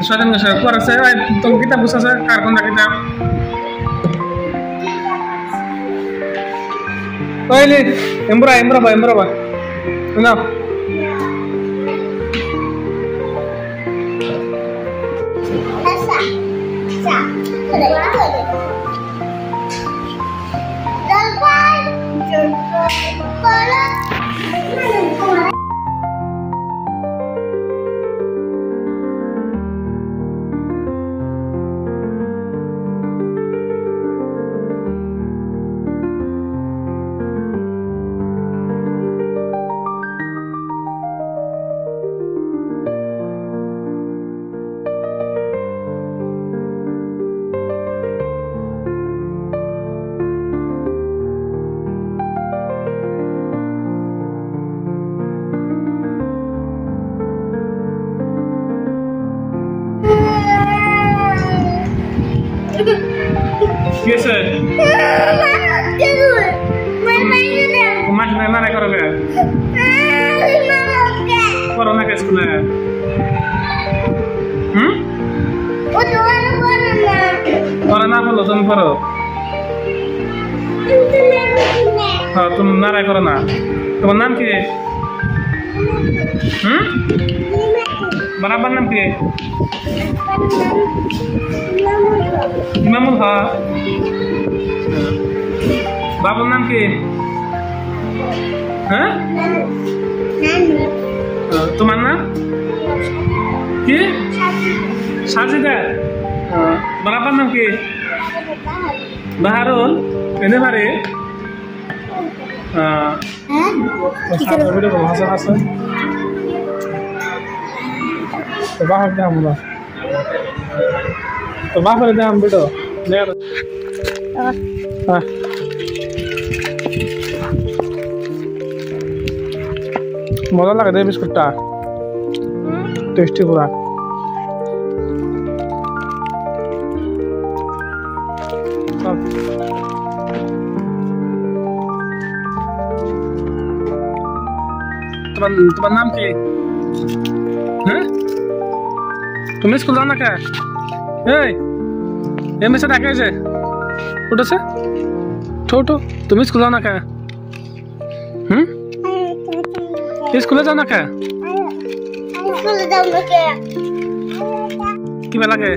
Soalnya nggak saya keluar saya tunggu kita bisa saya karton kita. Oh ini embra ba, kenapa? Yes, Umat mana kau rasa? Corona ke sekolah? Corona apa lo tuh paro? Tuh nara corona. Tuh nama ke? Berapa nama ke? Imamul Haq. Bapak नाम के? हाँ? तुम्हारा नाम? के? Sajida. Berapa नाम के? Baharul. Ini hari? Kita video bahasa. Bahasa dia mula. तो बाहर कर दे हम बेटो ले मजा लगा दे बिस्कुट टेस्टी पूरा तुम्हारा नाम क्या है? तुम्हें स्कूल जाना क्या है? ये में से डाके जे उठो से छोटो तुम स्कूल जाना क्या स्कूल जाना क्या की बेला के